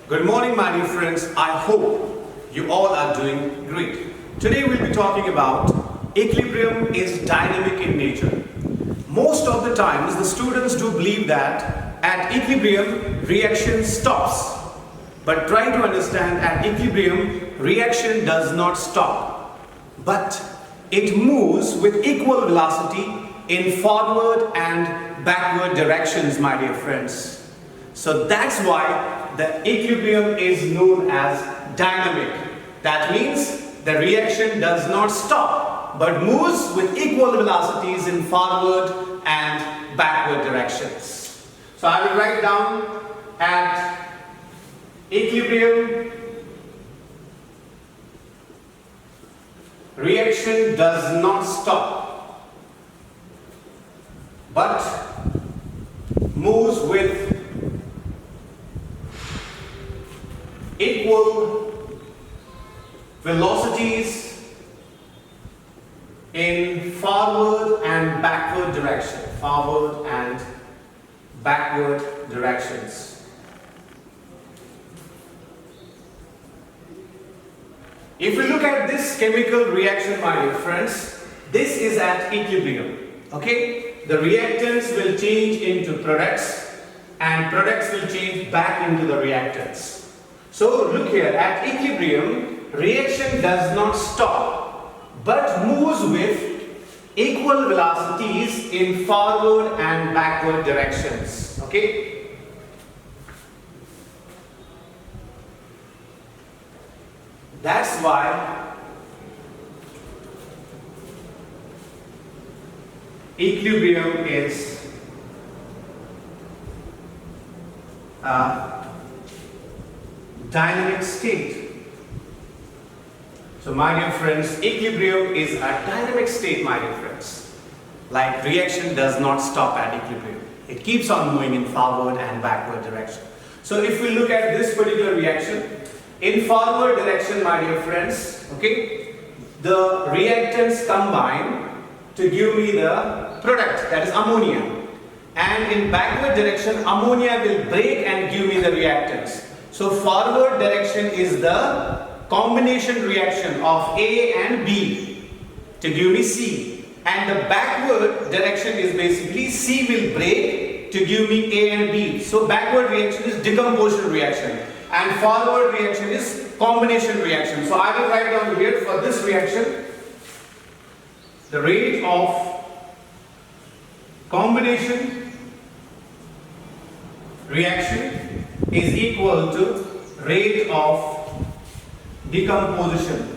Good morning, my dear friends. I hope you all are doing great. Today we'll be talking about equilibrium is dynamic in nature. Most of the times the students do believe that at equilibrium reaction stops. But try to understand, at equilibrium reaction does not stop, but it moves with equal velocity in forward and backward directions, my dear friends. So that's why the equilibrium is known as dynamic. That means the reaction does not stop but moves with equal velocities in forward and backward directions. So I will write down at equilibrium reaction does not stop but moves with equal velocities in forward and backward direction. Forward and backward directions. If we look at this chemical reaction, my dear friends, this is at equilibrium. Okay? The reactants will change into products and products will change back into the reactants. So look here, at equilibrium, reaction does not stop but moves with equal velocities in forward and backward directions. Okay? That's why equilibrium is a dynamic state. So my dear friends, equilibrium is a dynamic state, my dear friends. Like reaction does not stop at equilibrium. It keeps on moving in forward and backward direction. So if we look at this particular reaction, in forward direction, my dear friends, okay, the reactants combine to give me the product, that is ammonia. And in backward direction, ammonia will break and give me the reactants. So forward direction is the combination reaction of A and B to give me C. And the backward direction is basically C will break to give me A and B. So backward reaction is decomposition reaction and forward reaction is combination reaction. So I will write down here for this reaction, the rate of combination reaction is equal to rate of decomposition.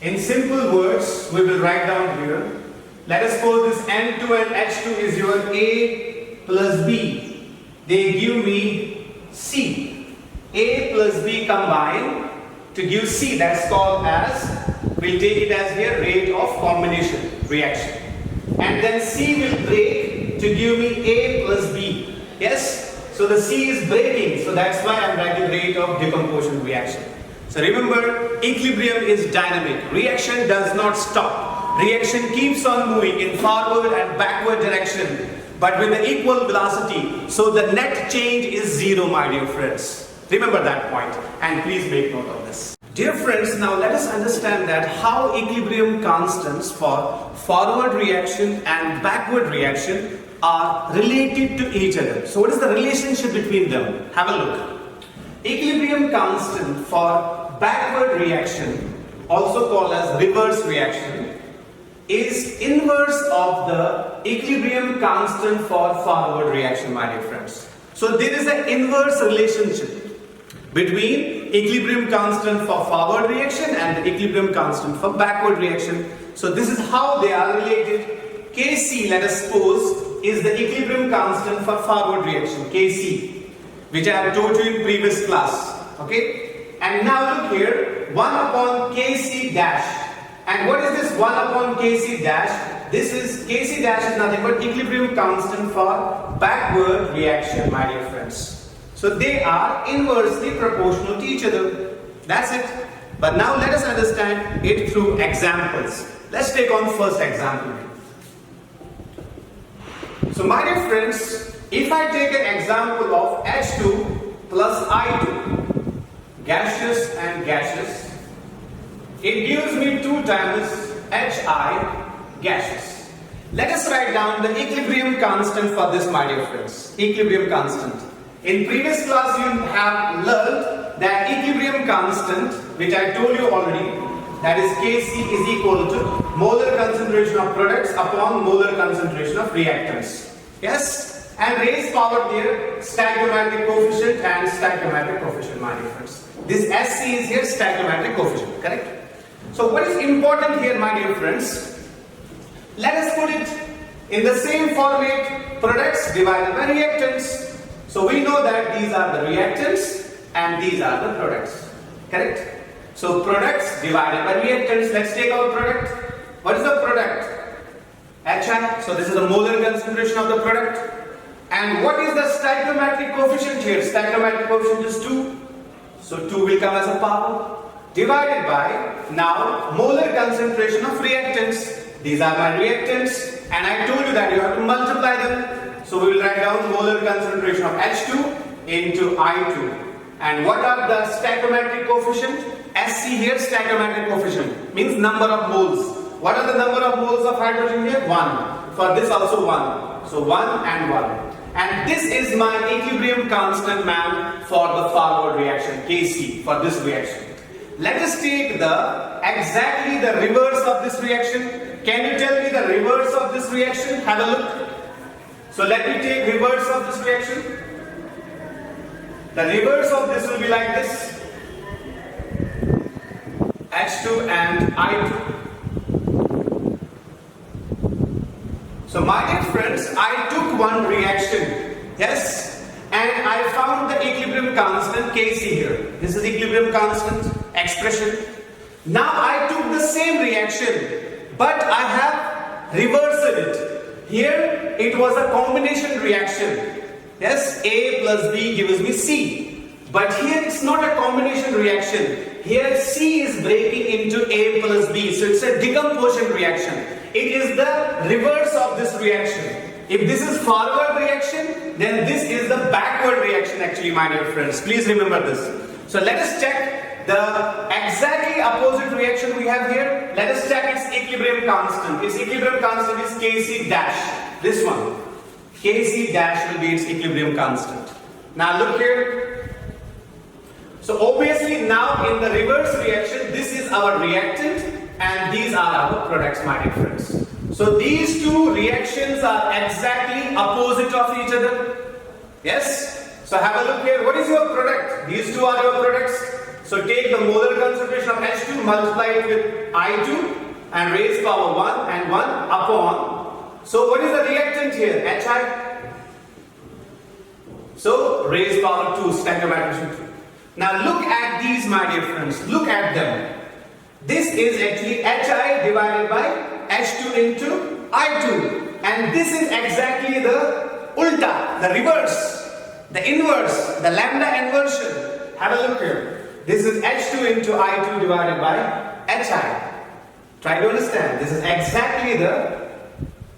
In simple words, we will write down here. Let us suppose this N2 and H2 is your A plus B. They give me C. A plus B combine to give C. That's called as, we'll take it as here, rate of combination reaction. And then C will break to give me A plus B. Yes? So the C is breaking. So that's why I'm writing rate of decomposition reaction. So remember, equilibrium is dynamic. Reaction does not stop. Reaction keeps on moving in forward and backward direction, but with the equal velocity. So the net change is zero, my dear friends. Remember that point and please make note of this. Dear friends, now let us understand that how equilibrium constants for forward reaction and backward reaction are related to each other. So what is the relationship between them? Have a look. Equilibrium constant for backward reaction, also called as reverse reaction, is inverse of the equilibrium constant for forward reaction, my dear friends. So there is an inverse relationship between equilibrium constant for forward reaction and the equilibrium constant for backward reaction. So this is how they are related. Kc, let us suppose, is the equilibrium constant for forward reaction, Kc, which I have told you in previous class. Okay? And now look here, 1 upon Kc dash. And what is this 1 upon Kc dash? This is, Kc dash is nothing but equilibrium constant for backward reaction, my dear friends. So they are inversely proportional to each other. That's it. But now let us understand it through examples. Let's take on first example. So my dear friends, if I take an example of H2 plus I2, gaseous and gaseous, it gives me 2 times Hi gaseous. Let us write down the equilibrium constant for this, my dear friends. Equilibrium constant. In previous class you have learned that equilibrium constant, which I told you already, that is Kc is equal to molar concentration of products upon molar concentration of reactants. Yes? And raise power here, stoichiometric coefficient and stoichiometric coefficient, my dear friends. This Sc is here stoichiometric coefficient, correct? So what is important here, my dear friends? Let us put it in the same format, products divided by reactants. So we know that these are the reactants and these are the products, correct? So products divided by reactants. Let's take our product. What is the product? Hi. So this is the molar concentration of the product. And what is the stoichiometric coefficient here? Stoichiometric coefficient is 2. So 2 will come as a power. Divided by, now, molar concentration of reactants. These are my reactants. And I told you that you have to multiply them. So we will write down molar concentration of H2 into I2. And what are the stoichiometric coefficient? Sc here, stoichiometric coefficient, means number of moles. What are the number of moles of hydrogen here? 1. For this also 1. So 1 and 1. And this is my equilibrium constant, ma'am, for the forward reaction, Kc, for this reaction. Let us take exactly the reverse of this reaction. Can you tell me the reverse of this reaction? Have a look. So let me take reverse of this reaction. The reverse of this will be like this. H2 and I2. So my dear friends, I took one reaction, yes, and I found the equilibrium constant Kc here. This is equilibrium constant expression. Now I took the same reaction, but I have reversed it. Here it was a combination reaction. Yes, A plus B gives me C. But here it's not a combination reaction. Here C is breaking into A plus B. So it's a decomposition reaction. It is the reverse of this reaction. If this is forward reaction, then this is the backward reaction actually, my dear friends. Please remember this. So let us check the exactly opposite reaction we have here. Let us check its equilibrium constant. Its equilibrium constant is Kc dash. This one. Kc dash will be its equilibrium constant. Now look here. So obviously now in the reverse reaction, this is our reactant and these are our products, my dear friends. So these two reactions are exactly opposite of each other. Yes? So have a look here. What is your product? These two are your products. So take the molar concentration of H2, multiply it with I2 and raise power 1 and 1 upon. So what is the reactant here? Hi. So raise power 2, stoichiometric 2. Now look at these, my dear friends. Look at them. This is actually Hi divided by H2 into I2. And this is exactly the ulta, the reverse, the inverse, the lambda inversion. Have a look here. This is H2 into I2 divided by Hi. Try to understand. This is exactly the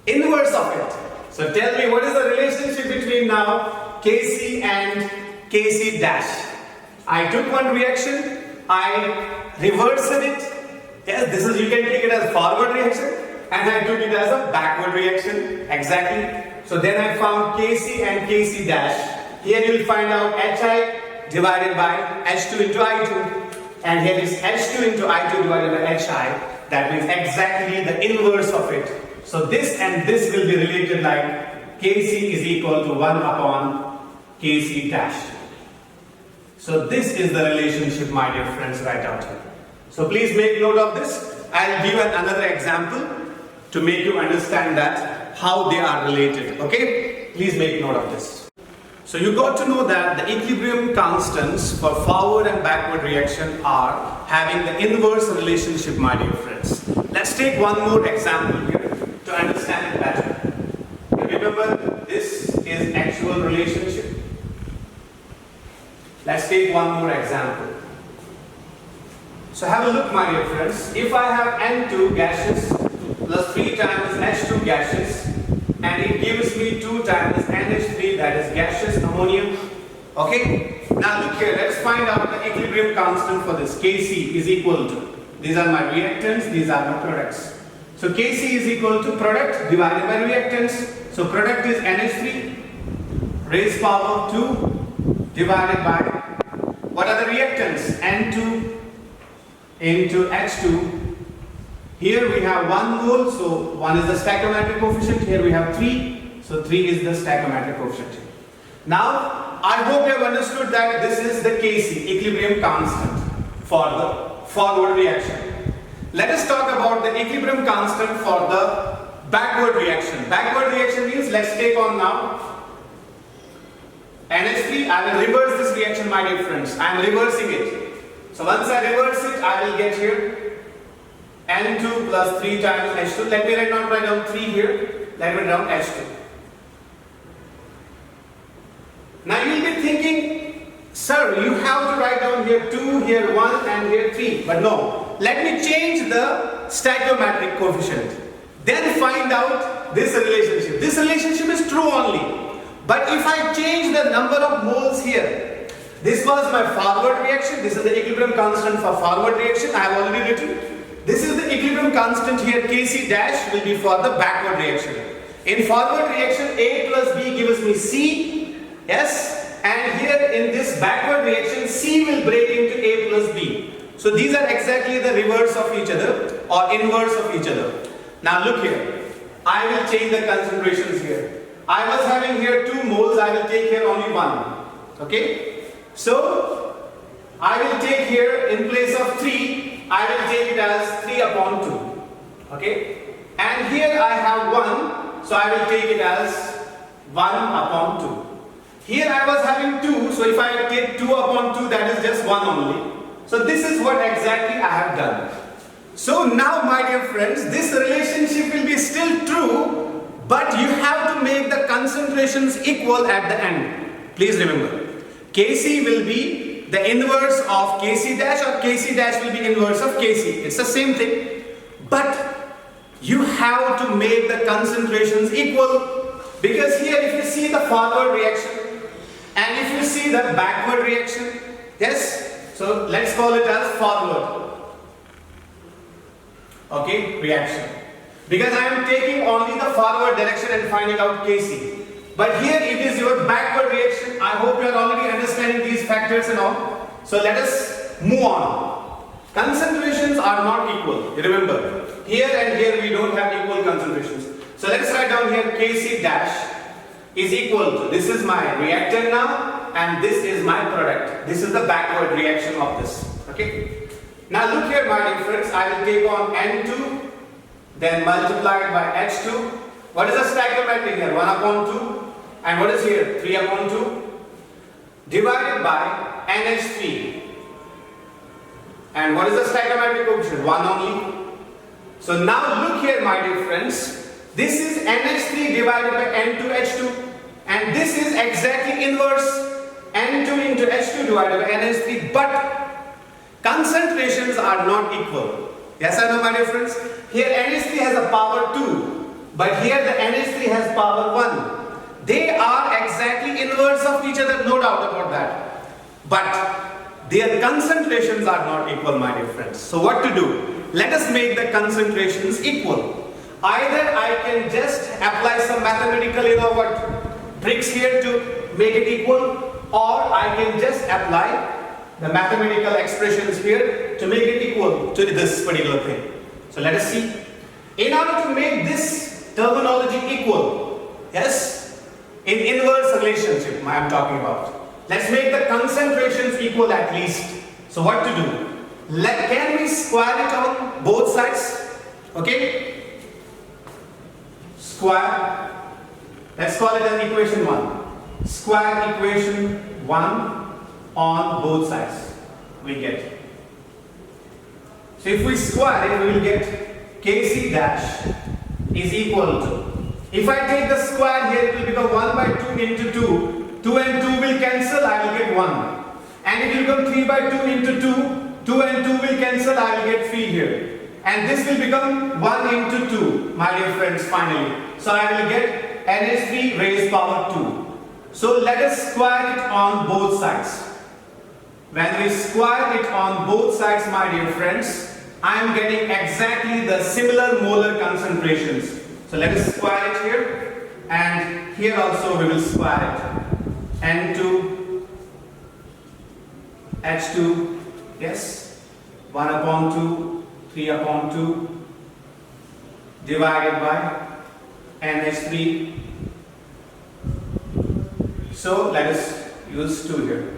inverse of it. So tell me, what is the relationship between now Kc and Kc dash? I took one reaction, I reversed it. Yes, this is, you can take it as forward reaction, and I took it as a backward reaction. Exactly. So then I found Kc and Kc dash. Here you will find out Hi divided by H2 into I2, and here is H2 into I2 divided by Hi. That means exactly the inverse of it. So this and this will be related like Kc is equal to 1 upon Kc dash. So this is the relationship, my dear friends, right out here. So please make note of this. I'll give another example to make you understand that how they are related. Okay? Please make note of this. So you got to know that the equilibrium constants for forward and backward reaction are having the inverse relationship, my dear friends. Let's take one more example here to understand it better. Remember, this is actual relationship. Let's take one more example. So have a look, my dear friends. If I have N2 gaseous plus 3 times H2 gaseous, and it gives me 2 times NH3, that is gaseous ammonia. Okay, now look here, let's find out the equilibrium constant for this. Kc is equal to, these are my reactants, these are my products. So Kc is equal to product divided by reactants. So product is NH3 raised power 2 divided by, what are the reactants? N2 into H2. Here we have 1 mole, so 1 is the stoichiometric coefficient. Here we have 3, so 3 is the stoichiometric coefficient. Now, I hope you have understood that this is the Kc, equilibrium constant, for the forward reaction. Let us talk about the equilibrium constant for the backward reaction. Backward reaction means, let's take on now NH3. I will reverse this reaction, my dear friends. I am reversing it. So once I reverse it, I will get here N2 plus 3 times H2. Let me not write down 3 here. Let me write down H2. Now you will be thinking, sir, you have to write down here 2, here 1 and here 3. But no. Let me change the stoichiometric coefficient. Then find out this relationship. This relationship is true only. But if I change the number of moles here, this was my forward reaction. This is the equilibrium constant for forward reaction. I have already written. This is the equilibrium constant here, Kc dash will be for the backward reaction. In forward reaction, A plus B gives me C, yes, and here in this backward reaction, C will break into A plus B. So these are exactly the reverse of each other or inverse of each other. Now look here, I will change the concentrations here. I was having here 2 moles, I will take here only 1. Okay, so I will take here in place of 3. I will take it as 3 upon 2. Okay, and here I have 1, so I will take it as 1 upon 2. Here I was having 2, so if I take 2 upon 2, that is just 1 only. So this is what exactly I have done. So now, my dear friends, this relationship will be still true, but you have to make the concentrations equal at the end. Please remember, Kc will be the inverse of Kc dash, or Kc dash will be inverse of Kc. It's the same thing. But you have to make the concentrations equal, because here if you see the forward reaction and if you see the backward reaction, yes, so let's call it as forward, okay, reaction. Because I am taking only the forward direction and finding out Kc. But here it is your backward reaction. I hope you are already understanding these factors and all. So let us move on. Concentrations are not equal. Remember, here and here we don't have equal concentrations. So let's write down here Kc dash is equal to, this is my reactant now and this is my product. This is the backward reaction of this. Okay. Now look here, my dear friends. I will take on N2, then multiply it by H2. What is the stoichiometric here? 1 upon 2. And what is here? 3 upon 2 divided by NH3. And what is the stoichiometric coefficient? 1 only. So now look here, my dear friends. This is NH3 divided by N2H2. And this is exactly inverse. N2 into H2 divided by NH3. But concentrations are not equal. Yes or no, my dear friends? Here NH3 has a power 2. But here the NH3 has power 1. They are exactly inverse of each other, no doubt about that. But their concentrations are not equal, my dear friends. So what to do? Let us make the concentrations equal. Either I can just apply some mathematical, tricks here to make it equal, or I can just apply the mathematical expressions here to make it equal to this particular thing. So let us see. In order to make this terminology equal, yes, in inverse relationship I am talking about, let's make the concentrations equal at least. So what to do? Can we square it on both sides? Okay, square, let's call it as equation 1. Square equation 1 on both sides we get. So if we square it, we will get Kc dash is equal to, if I take the square here, it will become 1 by 2 into 2. 2 and 2 will cancel, I will get 1. And it will become 3 by 2 into 2. 2 and 2 will cancel, I will get 3 here. and this will become 1 into 2, my dear friends, finally. So I will get NH3 raised power 2. So let us square it on both sides. When we square it on both sides, my dear friends, I am getting exactly the similar molar concentrations. So let us square it here, and here also we will square it. N2 H2, yes, 1 upon 2, 3 upon 2 divided by NH3. So let us use 2 here.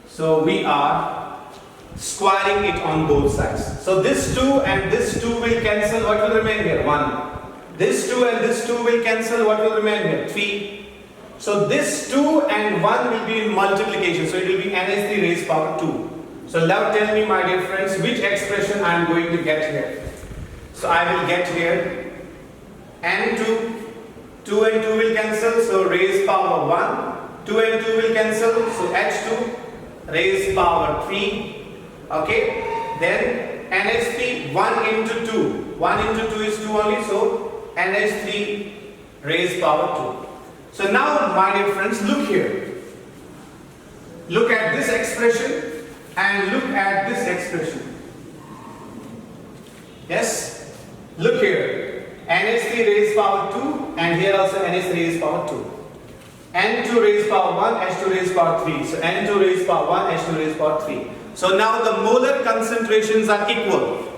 So we are squaring it on both sides. So this 2 and this 2 will cancel. What will remain here? 1. This 2 and this 2 will cancel. What will remain here? 3. So this 2 and 1 will be in multiplication. So it will be NH3 raised power 2. So now tell me, my dear friends, which expression I am going to get here. So I will get here N2. 2 and 2 will cancel. So raised power 1. 2 and 2 will cancel. So H2 raised power 3. Okay. Then NH3 1 into 2. 1 into 2 is 2 only. So NH3 raised power 2. So now, my dear friends, look here. Look at this expression and look at this expression. Yes? Look here. NH3 raised power 2 and here also NH3 raised power 2. N2 raised power 1, H2 raised power 3. So N2 raised power 1, H2 raised power 3. So now the molar concentrations are equal.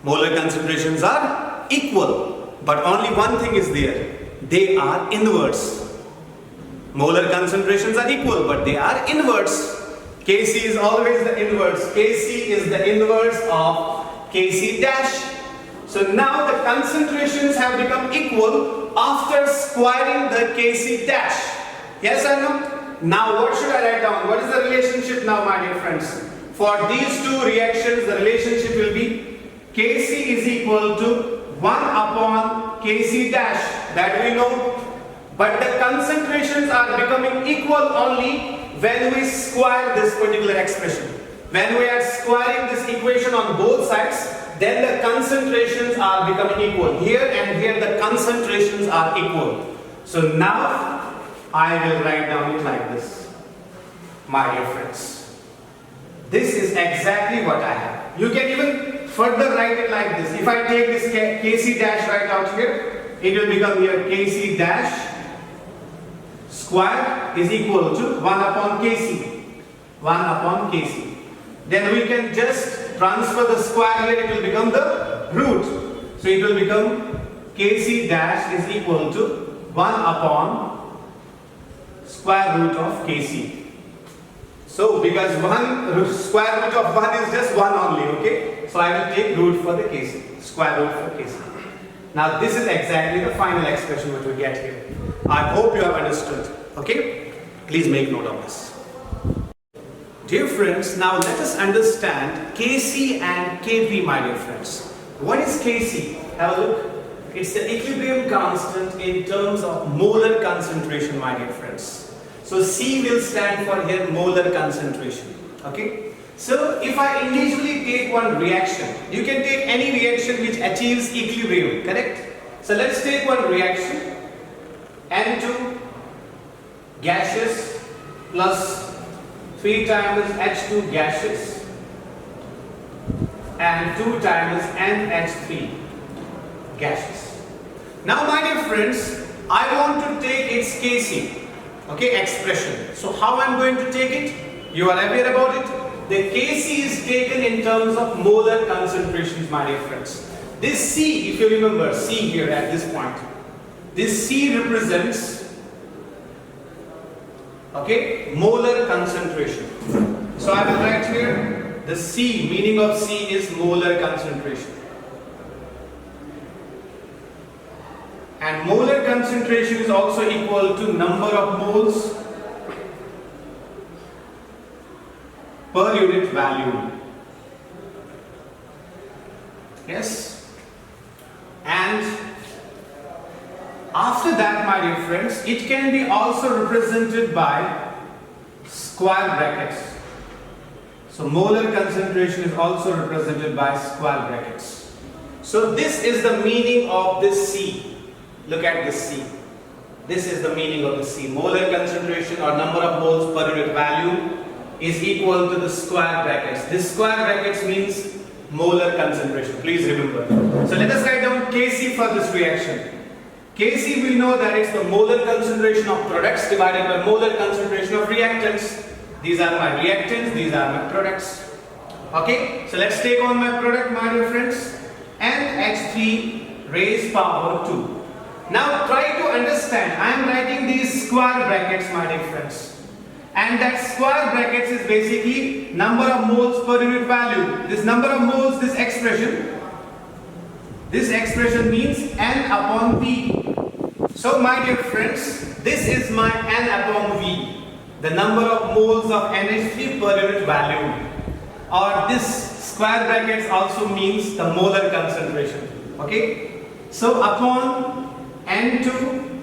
Molar concentrations are equal. But only one thing is there. They are inverse. Molar concentrations are equal, but they are inverse. Kc is always the inverse. Kc is the inverse of Kc dash. So now the concentrations have become equal after squaring the Kc dash. Yes or no? Now what should I write down? What is the relationship now, my dear friends? For these two reactions, the relationship will be Kc is equal to 1 upon Kc dash. That we know. But the concentrations are becoming equal only when we square this particular expression. When we are squaring this equation on both sides, then the concentrations are becoming equal. Here and here the concentrations are equal. So now I will write down it like this. My dear friends, this is exactly what I have. You can even further write it like this. If I take this Kc dash right out here, it will become here Kc dash square is equal to 1 upon Kc. 1 upon Kc. Then we can just transfer the square here, it will become the root. So it will become Kc dash is equal to 1 upon square root of Kc. So because square root of 1 is just 1 only, okay? So I will take root for the Kc, square root for Kc. Now this is exactly the final expression which we get here. I hope you have understood, okay? Please make note of this. Dear friends, now let us understand Kc and Kp, my dear friends. What is Kc? Have a look. It's the equilibrium constant in terms of molar concentration, my dear friends. So C will stand for here molar concentration. Okay? So if I individually take one reaction, you can take any reaction which achieves equilibrium, correct? So let's take one reaction. N2 gaseous plus 3 times H2 gaseous and 2 times NH3 gaseous. Now my dear friends, I want to take its Kc, okay, expression. So how I am going to take it? You are aware about it? The Kc is taken in terms of molar concentrations, my dear friends. This C, if you remember, C here at this point, this C represents, okay, molar concentration. So I will write here the C, meaning of C is molar concentration. And molar concentration is also equal to number of moles per unit value. Yes? And after that, my dear friends, it can be also represented by square brackets. So molar concentration is also represented by square brackets. So this is the meaning of this C. Look at this C. This is the meaning of the C. Molar concentration or number of moles per unit value is equal to the square brackets. This square brackets means molar concentration. Please remember. So let us write down Kc for this reaction. Kc, we know that it's the molar concentration of products divided by molar concentration of reactants. These are my reactants, these are my products. Okay, so let's take on my product, my dear friends. NH3 raised power 2. Now try to understand, I am writing these square brackets, my dear friends. And that square brackets is basically number of moles per unit value. This number of moles, this expression means N upon V. So my dear friends, this is my N upon V. The number of moles of NH3 per unit value. Or this square brackets also means the molar concentration. Okay? So upon N2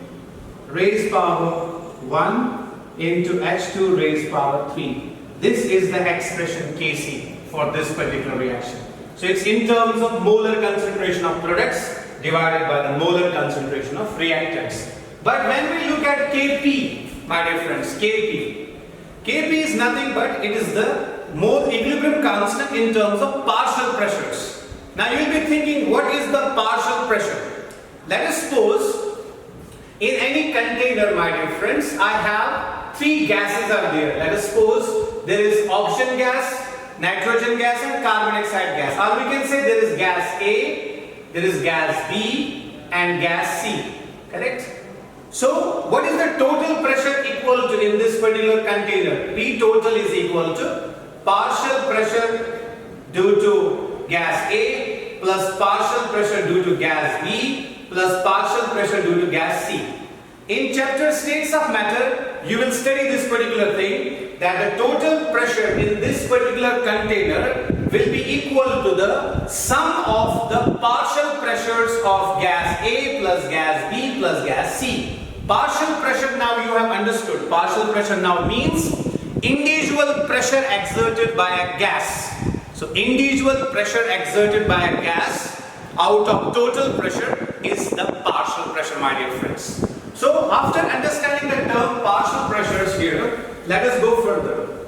raised power 1 into H2 raised power 3. This is the expression Kc for this particular reaction. So it's in terms of molar concentration of products divided by the molar concentration of reactants. But when we look at Kp, my dear friends, Kp is nothing but it is the mole equilibrium constant in terms of partial pressures. Now you will be thinking, what is the partial pressure? Let us suppose in any container, my dear friends, I have 3 gases are there. Let us suppose there is oxygen gas, nitrogen gas and carbon dioxide gas. Or we can say there is gas A, there is gas B and gas C. Correct? So what is the total pressure equal to in this particular container? P total is equal to partial pressure due to gas A plus partial pressure due to gas B plus partial pressure due to gas C. In chapter states of matter, you will study this particular thing, that the total pressure in this particular container will be equal to the sum of the partial pressures of gas A plus gas B plus gas C. Partial pressure, now you have understood. Partial pressure now means individual pressure exerted by a gas. So individual pressure exerted by a gas out of total pressure is the partial pressure, my dear friends. So after understanding the term partial pressures here, let us go further.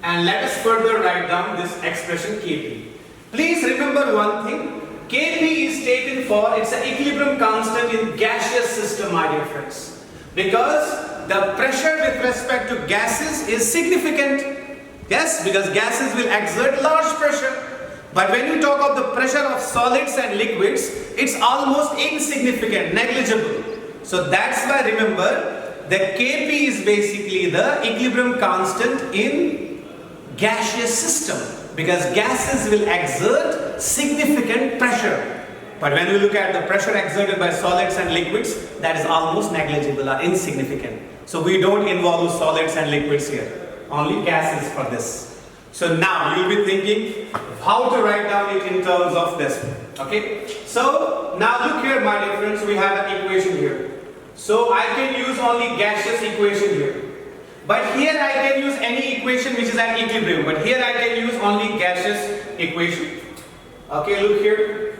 And let us further write down this expression Kp. Please remember one thing. Kp is taken for, it's an equilibrium constant in gaseous system, my dear friends. Because the pressure with respect to gases is significant. Yes, because gases will exert large pressure. But when you talk of the pressure of solids and liquids, it's almost insignificant, negligible. So that's why remember, the Kp is basically the equilibrium constant in gaseous system. Because gases will exert significant pressure. But when we look at the pressure exerted by solids and liquids, that is almost negligible or insignificant. So we don't involve solids and liquids here. Only gases for this. So now you will be thinking how to write down it in terms of this. Okay. So now look here, my dear friends, we have an equation here. So I can use only gaseous equation here. But here I can use any equation which is at equilibrium. But here I can use only gaseous equation. Okay, look here.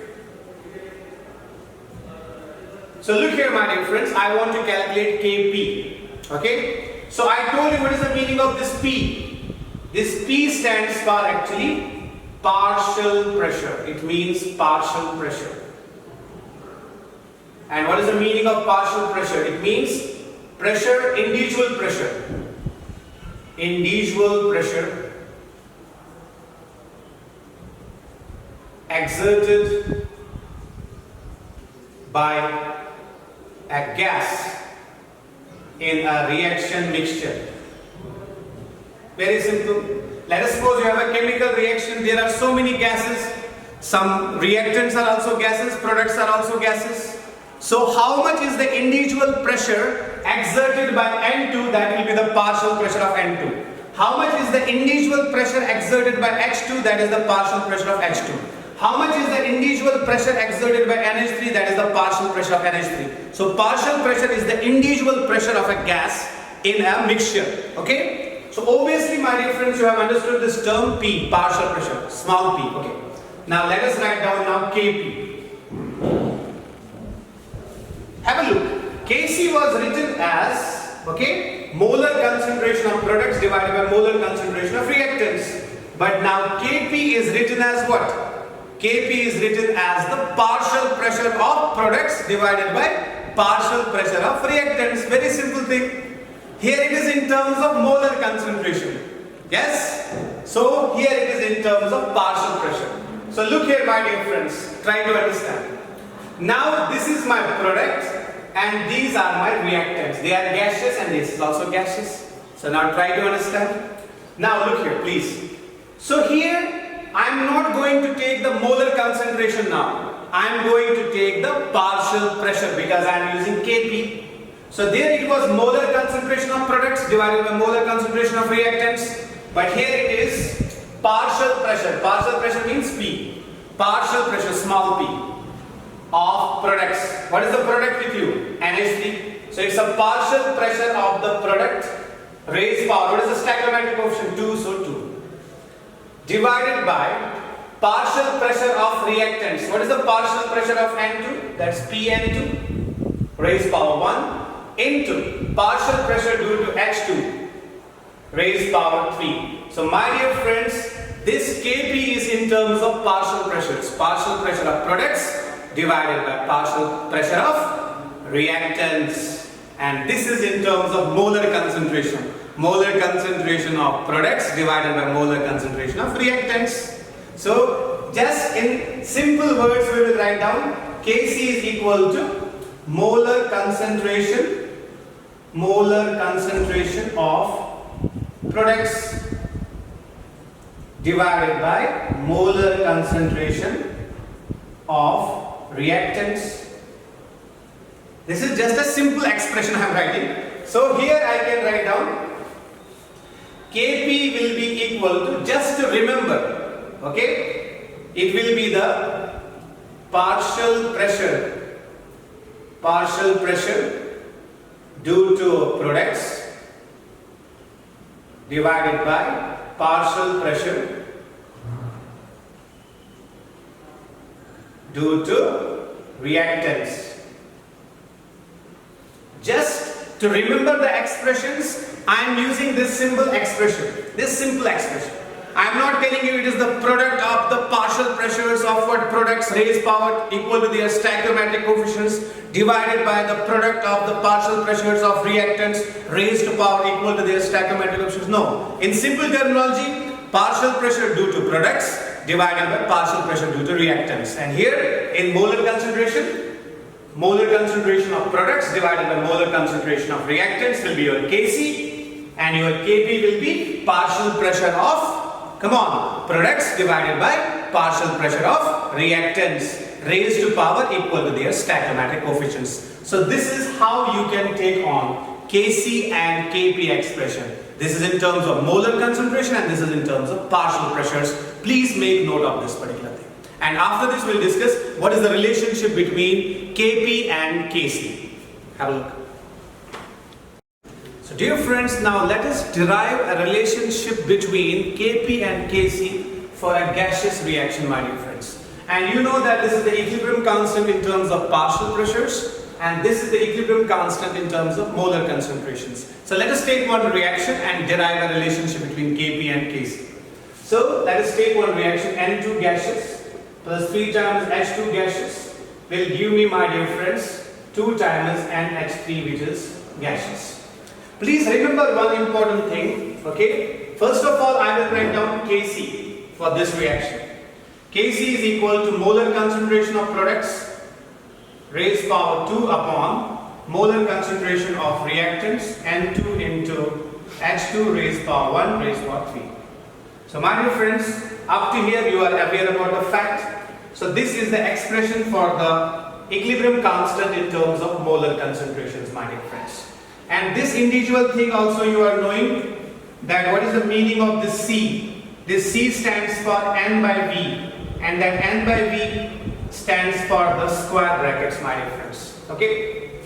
So look here, my dear friends, I want to calculate Kp. Okay. So I told you what is the meaning of this P. This P stands for actually partial pressure. It means partial pressure. And what is the meaning of partial pressure? It means pressure, individual pressure. Individual pressure exerted by a gas in a reaction mixture. Very simple. Let us suppose you have a chemical reaction. There are so many gases. Some reactants are also gases, products are also gases. So how much is the individual pressure exerted by N2? That will be the partial pressure of N2. How much is the individual pressure exerted by H2? That is the partial pressure of H2. How much is the individual pressure exerted by NH3? That is the partial pressure of NH3. So partial pressure is the individual pressure of a gas in a mixture. Okay. So obviously, my dear friends, you have understood this term P, partial pressure, small p. Okay. Now let us write down now Kp. Have a look. Kc was written as, okay, molar concentration of products divided by molar concentration of reactants. But now Kp is written as what? Kp is written as the partial pressure of products divided by partial pressure of reactants. Very simple thing. Here it is in terms of molar concentration. Yes? So here it is in terms of partial pressure. So look here, my dear friends. Try to understand. Now this is my product and these are my reactants. They are gaseous and this is also gaseous. So now try to understand. Now look here, please. So here I am not going to take the molar concentration now. I am going to take the partial pressure because I am using Kp. So there it was molar concentration of products divided by molar concentration of reactants. But here it is partial pressure. Partial pressure means P. Partial pressure, small p, of products. What is the product with you? NH3. So it's a partial pressure of the product raised power. What is the stoichiometric coefficient? 2, so 2. Divided by partial pressure of reactants. What is the partial pressure of N2? That's PN2 raised power 1 into partial pressure due to H2 raised power 3. So my dear friends, this Kp is in terms of partial pressures. Partial pressure of products divided by partial pressure of reactants. And this is in terms of molar concentration. Molar concentration of products divided by molar concentration of reactants. So just in simple words we will write down Kc is equal to molar concentration of products divided by molar concentration of reactants. This is just a simple expression I am writing. So here I can write down Kp will be equal to, just to remember, okay, it will be the partial pressure due to products divided by partial pressure due to reactants. Just to remember the expressions, I am using this simple expression. I am not telling you it is the product of the partial pressures of what products raise power equal to their stoichiometric coefficients divided by the product of the partial pressures of reactants raised to power equal to their stoichiometric coefficients. No. In simple terminology, partial pressure due to products divided by partial pressure due to reactants. And here in molar concentration of products divided by molar concentration of reactants will be your Kc, and your Kp will be partial pressure of, come on, products divided by partial pressure of reactants raised to power equal to their stoichiometric coefficients. So this is how you can take on Kc and Kp expression. This is in terms of molar concentration and this is in terms of partial pressures. Please make note of this particular thing. And after this we will discuss what is the relationship between Kp and Kc. Have a look. So dear friends, now let us derive a relationship between Kp and Kc for a gaseous reaction, my dear friends. And you know that this is the equilibrium constant in terms of partial pressures and this is the equilibrium constant in terms of molar concentrations. So let us take one reaction and derive a relationship between Kp and Kc. So let us take one reaction, N2 gaseous plus 3 times H2 gaseous will give me, my dear friends, 2 times NH3 which is gaseous. Please remember one important thing, okay? First of all, I will write down Kc for this reaction. Kc is equal to molar concentration of products raised power 2 upon molar concentration of reactants N2 into H2 raised power 1 raised power 3. So my dear friends, up to here you are aware about the fact. So this is the expression for the equilibrium constant in terms of molar concentrations, my dear friends. And this individual thing also you are knowing that what is the meaning of this C. This C stands for N by V and that N by V stands for the square brackets, my dear friends. Okay.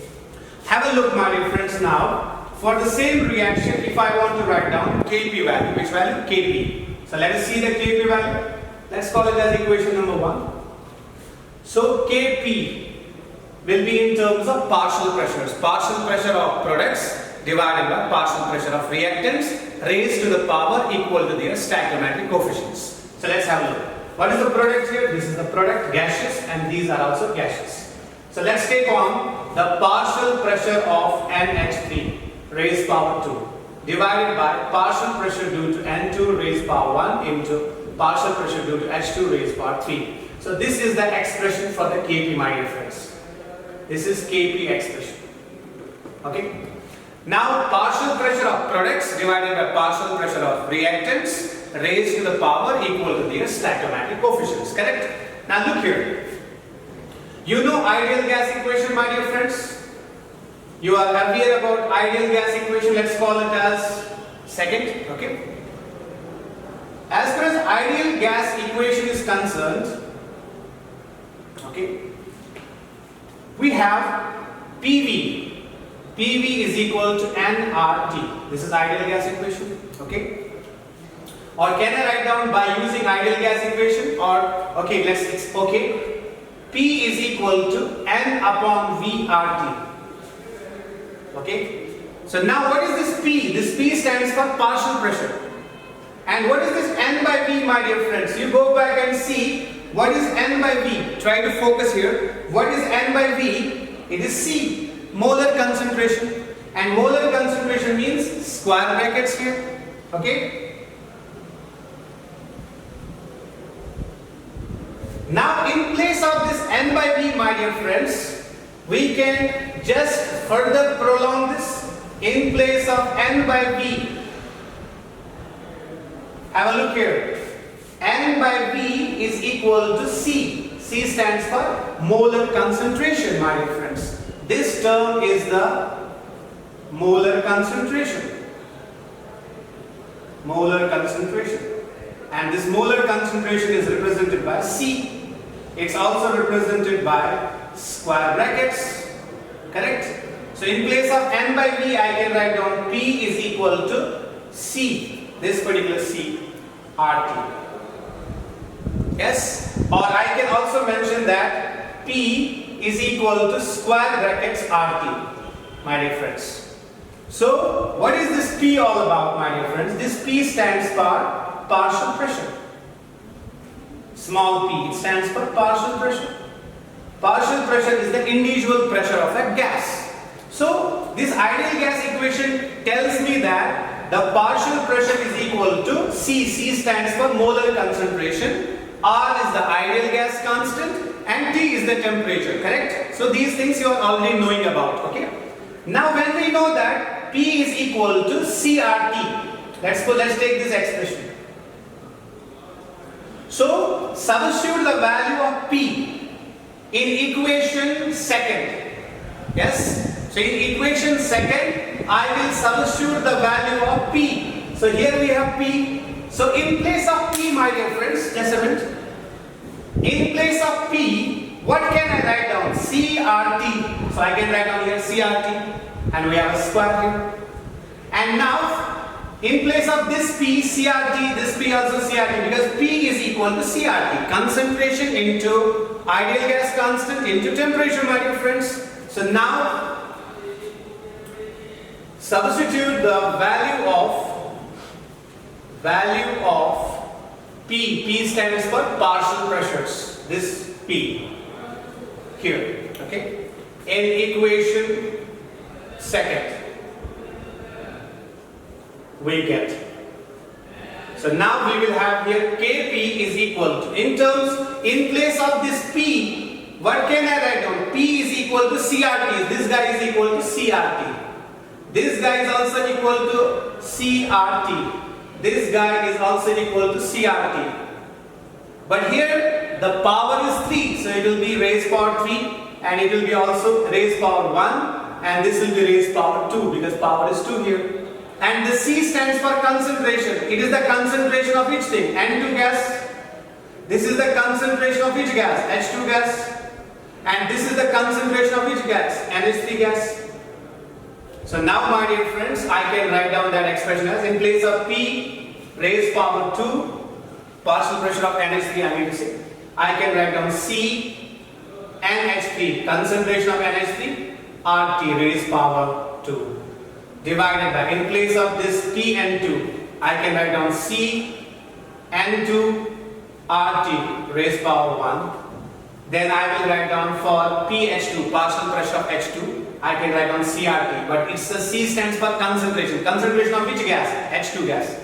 Have a look, my dear friends, now. for the same reaction, if I want to write down Kp value, which value? Kp. So let us see the Kp value. Let's call it as equation number 1. So Kp will be in terms of partial pressures. Partial pressure of products divided by partial pressure of reactants raised to the power equal to their stoichiometric coefficients. So let's have a look. What is the product here? This is the product, gaseous, and these are also gaseous. So let's take on the partial pressure of NH3 raised power 2 divided by partial pressure due to N2 raised power 1 into partial pressure due to H2 raised power 3. So this is the expression for the Kp, my dear friends. This is Kp expression. Okay. Now partial pressure of products divided by partial pressure of reactants raised to the power equal to their stoichiometric coefficients. Correct? Now look here. You know ideal gas equation, my dear friends. You are aware about ideal gas equation. Let's call it as second. Okay. As far as ideal gas equation is concerned, okay, we have PV. PV is equal to nRT. This is ideal gas equation. Okay. Or can I write down by using ideal gas equation? Or okay, P is equal to N upon V RT. Okay. So now what is this P? This P stands for partial pressure. And what is this N by V, my dear friends? You go back and see what is N by V. Try to focus here. What is N by V? It is C, molar concentration. And molar concentration means square brackets here. Okay. Now in place of this N by V, my dear friends, we can just further prolong this. In place of N by V, have a look here. N by V is equal to C. C stands for molar concentration, my dear friends. This term is the molar concentration. Molar concentration. And this molar concentration is represented by C. It's also represented by square brackets. Correct? So in place of N by V, I can write down P is equal to C. This particular C, RT. Yes? Or I can also mention that P is equal to square brackets RT, my dear friends. So what is this P all about, my dear friends? This P stands for partial pressure. Small p, it stands for partial pressure. Partial pressure is the individual pressure of a gas. So this ideal gas equation tells me that the partial pressure is equal to C. C stands for molar concentration. R is the ideal gas constant and T is the temperature. Correct? So these things you are already knowing about. Okay. Now when we know that P is equal to CRT, let's take this expression. So substitute the value of P in equation second. Yes. So in equation second, I will substitute the value of P. So here we have P. So in place of P, my dear friends, just a minute. In place of P, what can I write down? CRT. So I can write down here CRT. And we have a square here. And now, in place of this P, CRT, this P also CRT, because P is equal to CRT. Concentration into ideal gas constant into temperature, my dear friends. So now, substitute the value of P. P stands for partial pressures. This P here, okay, in equation second we get. So now we will have here Kp is equal to, in place of this P, what can I write down? P is equal to CRT. This guy is equal to CRT. This guy is also equal to CRT. This guy is also equal to CRT. But here the power is 3, so it will be raised power 3 and it will be also raised power 1 and this will be raised power 2 because power is 2 here. And the C stands for concentration. It is the concentration of each thing. N2 gas. This is the concentration of each gas. H2 gas. And this is the concentration of each gas. NH3 gas. So now, my dear friends, I can write down that expression as, in place of P raised power 2, partial pressure of NH3, I mean to say, I can write down C NH3, concentration of NH3, RT raised power 2, divided by, in place of this Pn2, I can write down C N2 RT raised power 1. Then I will write down for pH2, partial pressure of H2, I can write down CRT, but it's the C stands for concentration. Concentration of which gas? H2 gas.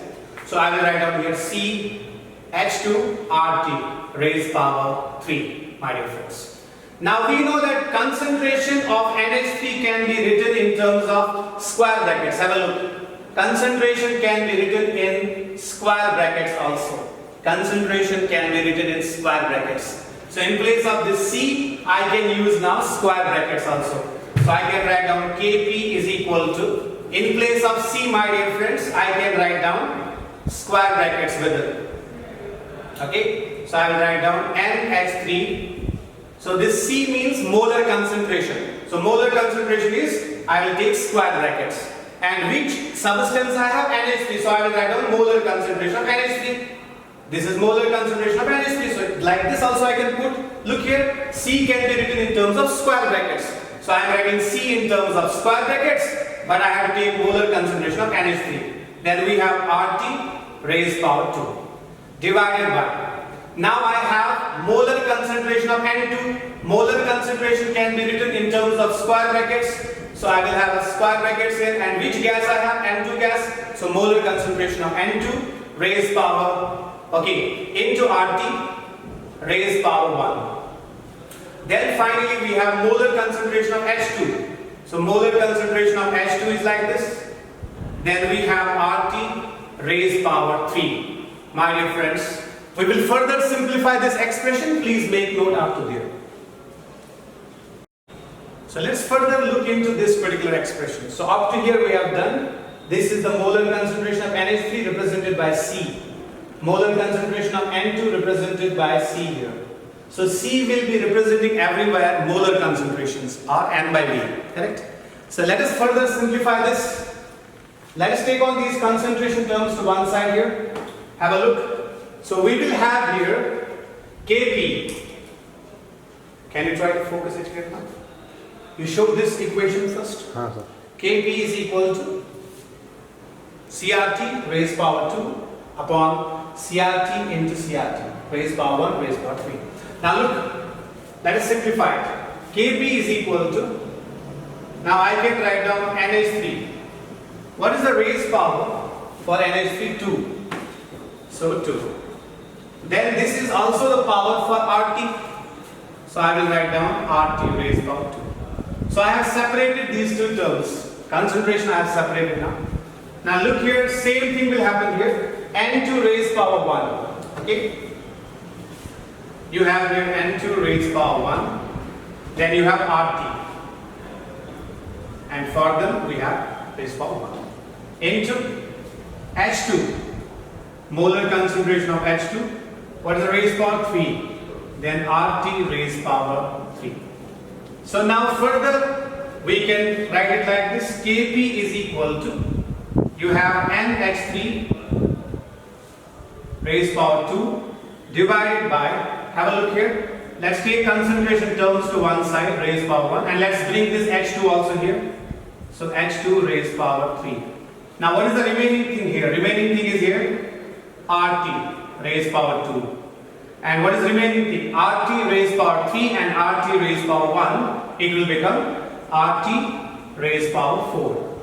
So I will write down here C H2 RT raised power 3, my dear friends. Now we know that concentration of NH3 can be written in terms of square brackets. Have a look. Concentration can be written in square brackets also. Concentration can be written in square brackets. So in place of this C, I can use now square brackets also. So I can write down Kp is equal to, in place of C, my dear friends, I can write down square brackets with it. Okay, so I will write down NH3. So this C means molar concentration. So molar concentration is, I will take square brackets. And which substance I have? NH3. So I will write down molar concentration of NH3. This is molar concentration of NH3. So like this also I can put, look here, C can be written in terms of square brackets. So I am writing C in terms of square brackets, but I have to take molar concentration of NH3. Then we have RT raised power 2 divided by, now I have molar concentration of N2. Molar concentration can be written in terms of square brackets. So I will have a square brackets here, and which gas I have? N2 gas. So molar concentration of N2 raised power, okay, into RT raised power 1. Then finally we have molar concentration of H2. So molar concentration of H2 is like this. Then we have RT raised power 3. My dear friends, we will further simplify this expression. Please make note up to here. So let's further look into this particular expression. So up to here we have done. This is the molar concentration of NH3 represented by C. Molar concentration of N2 represented by C here. So C will be representing everywhere molar concentrations, or N by V, correct? So let us further simplify this. Let us take on these concentration terms to one side here. Have a look. So we will have here Kp. Can you try to focus it here now? You show this equation first. Kp is equal to CRT raised power 2 upon CRT into CRT raised power 1 raised power 3. Now look, let us simplify it. Kp is equal to, now I can write down NH3. What is the raised power for NH3? 2. So 2. Then this is also the power for RT. So I will write down RT raised power 2. So I have separated these two terms. Concentration I have separated now. Now look here, same thing will happen here. N2 raised power 1. Okay. You have here N2 raised power 1. Then you have RT. And for them we have raised power 1. Into H2. Molar concentration of H2. What is the raised power? 3. Then RT raised power 3. So now further we can write it like this. Kp is equal to, you have NH3 raised power 2 divided by, have a look here, let's take concentration terms to one side, raised power 1, and let's bring this H2 also here. So H2 raised power 3. Now what is the remaining thing here? Remaining thing is here RT raised power 2. And what is remaining thing? RT raised power 3 and RT raised power 1. It will become RT raised power 4.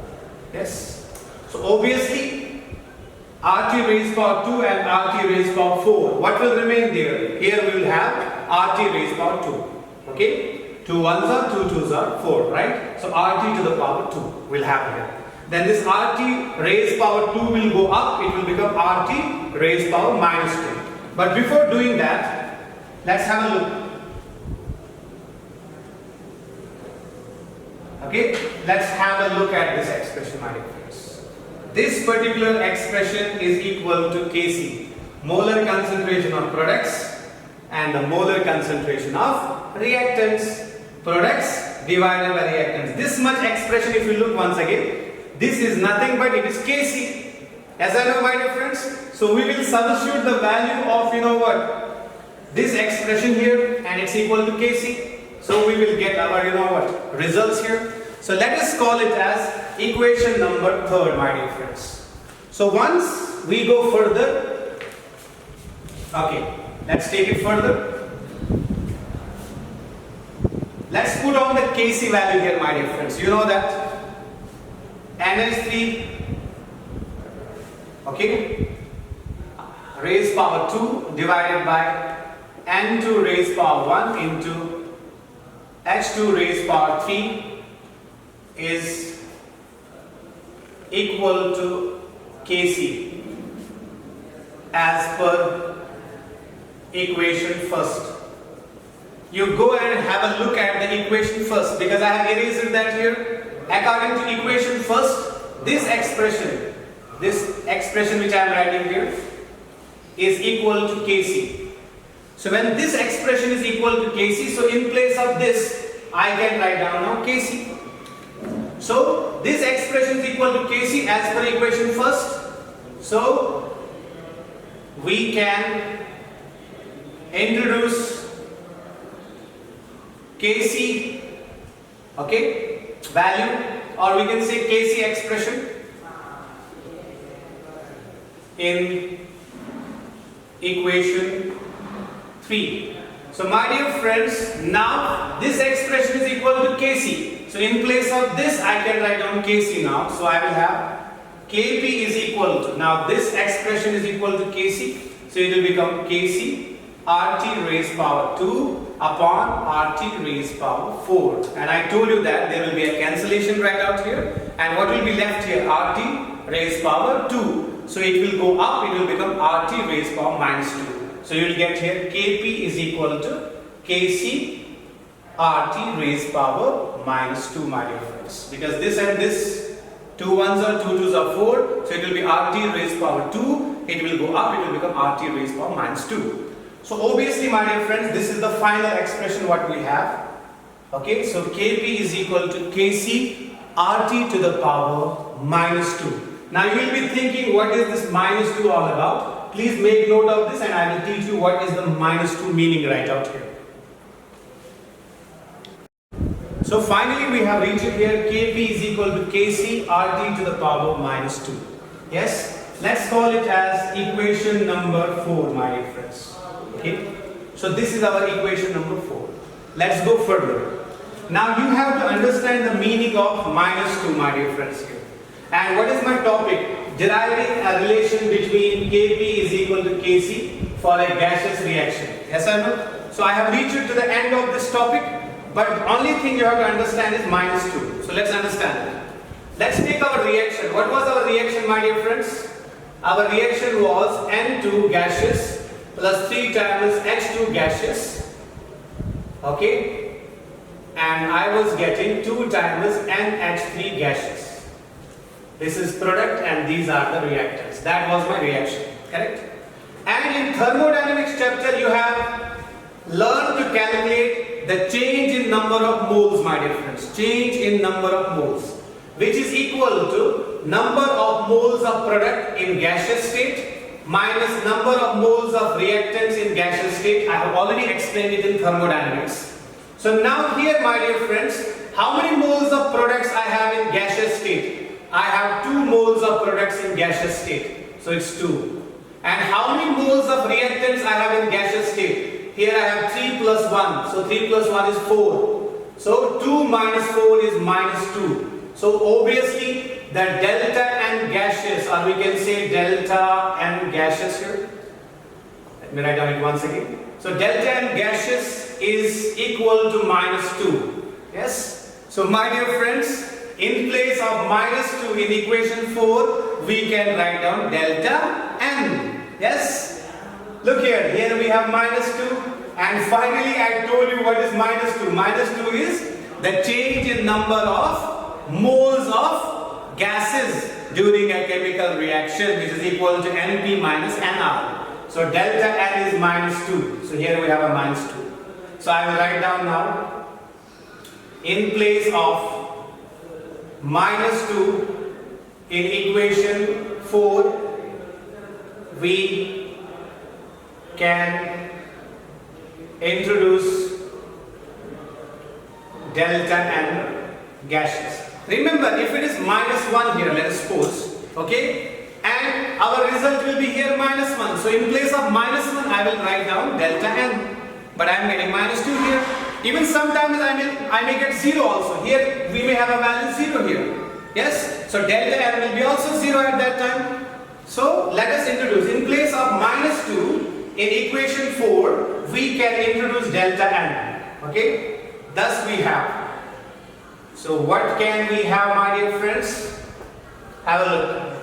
Yes. So obviously RT raised power 2 and RT raised power 4. What will remain there? Here we will have RT raised power 2. Okay? 2 1s are 2 2s are 4, right? So RT to the power 2 will have here. Then this RT raised power 2 will go up. It will become RT raised power minus 2. But before doing that, let's have a look. Okay, let's have a look at this expression, my dear friends. This particular expression is equal to Kc, molar concentration of products and the molar concentration of reactants. Products divided by reactance. This much expression, if you look once again, this is nothing but it is Kc. As I know, my dear friends, so we will substitute the value of, you know what, this expression here, and it's equal to Kc. So we will get our, you know what, results here. So let us call it as equation number 3, my dear friends. So once we go further, okay, let's take it further. Let's put on the Kc value here, my dear friends. You know that NH3, okay, raised power 2 divided by N2 raised power 1 into H2 raised power 3 is equal to Kc as per equation first. You go and have a look at the equation first, because I have erased that here. According to equation first, this expression which I am writing here is equal to Kc. So when this expression is equal to Kc, so in place of this I can write down now Kc. So this expression is equal to Kc as per equation first. So we can introduce Kc, okay, value, or we can say Kc expression in equation 3. So my dear friends, now this expression is equal to Kc. So in place of this I can write down Kc now. So I will have Kp is equal to, now this expression is equal to Kc. So it will become Kc RT raised power 2 upon RT raised power 4. And I told you that there will be a cancellation right out here. And what will be left here? RT raised power 2. So it will go up, it will become RT raised power minus 2. So you will get here Kp is equal to Kc RT raised power minus 2, my dear friends. Because this and this, 2 ones are 2 twos are 4. So it will be RT raised power 2. It will go up, it will become RT raised power minus 2. So obviously, my dear friends, this is the final expression what we have. Okay, so Kp is equal to Kc RT to the power minus 2. Now you will be thinking, what is this minus 2 all about? Please make note of this and I will teach you what is the minus 2 meaning right out here. So finally we have reached here, Kp is equal to Kc RT to the power minus 2. Yes, let's call it as equation number 4, my dear friends. Okay, so this is our equation number 4. Let's go further. Now you have to understand the meaning of minus 2, my dear friends here. And what is my topic? Deriving a relation between Kp is equal to Kc for a gaseous reaction. Yes or no? So I have reached to the end of this topic, but only thing you have to understand is minus 2. So let's understand it. Let's take our reaction. What was our reaction, my dear friends? Our reaction was N2 gaseous plus 3 times H2 gaseous, okay, and I was getting 2 times NH3 gaseous. This is product and these are the reactants. That was my reaction, correct? And in thermodynamics chapter you have learned to calculate the change in number of moles, my dear friends, change in number of moles, which is equal to number of moles of product in gaseous state minus number of moles of reactants in gaseous state. I have already explained it in thermodynamics. So now here, my dear friends, how many moles of products I have in gaseous state? I have 2 moles of products in gaseous state. So it's 2. And how many moles of reactants I have in gaseous state? Here I have 3 plus 1. So 3 plus 1 is 4. So 2 minus 4 is minus 2. So obviously the delta and gaseous, or we can say delta and gaseous here. Let me write down it once again. So delta and gaseous is equal to minus 2. Yes. So my dear friends, in place of minus 2 in equation 4, we can write down delta n. Yes. Look here. Here we have minus 2. And finally I told you what is minus 2. Minus 2 is the change in number of moles of gases during a chemical reaction, which is equal to Np minus Nr. So delta N is minus 2. So here we have a minus 2. So I will write down now in place of minus 2 in equation 4, we can introduce delta n gaseous. Remember, if it is minus 1 here, let us suppose, okay, and our result will be here minus 1. So in place of minus 1, I will write down delta n. But I am getting minus 2 here. Even sometimes I may get 0 also. Here we may have a value 0 here. Yes? So delta n will be also 0 at that time. So let us introduce, in place of minus 2 in equation 4, we can introduce delta n. Okay? Thus we have. So what can we have, my dear friends? Have a look.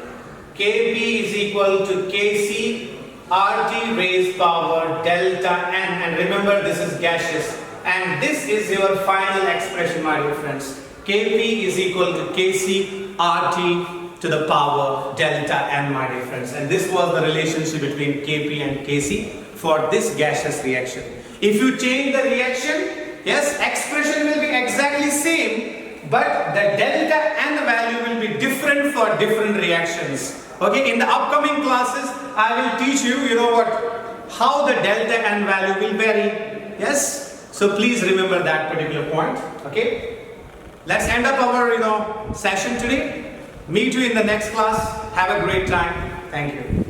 Kp is equal to Kc RT raised power delta n, and remember this is gaseous, and this is your final expression, my dear friends. Kp is equal to Kc RT to the power delta n, my dear friends, and this was the relationship between Kp and Kc for this gaseous reaction. If you change the reaction, yes, expression will be exactly same, but the delta n value will be different for different reactions. Okay, in the upcoming classes, I will teach you, how the delta n value will vary. Yes, so please remember that particular point. Okay, let's end up our session today. Meet you in the next class. Have a great time. Thank you.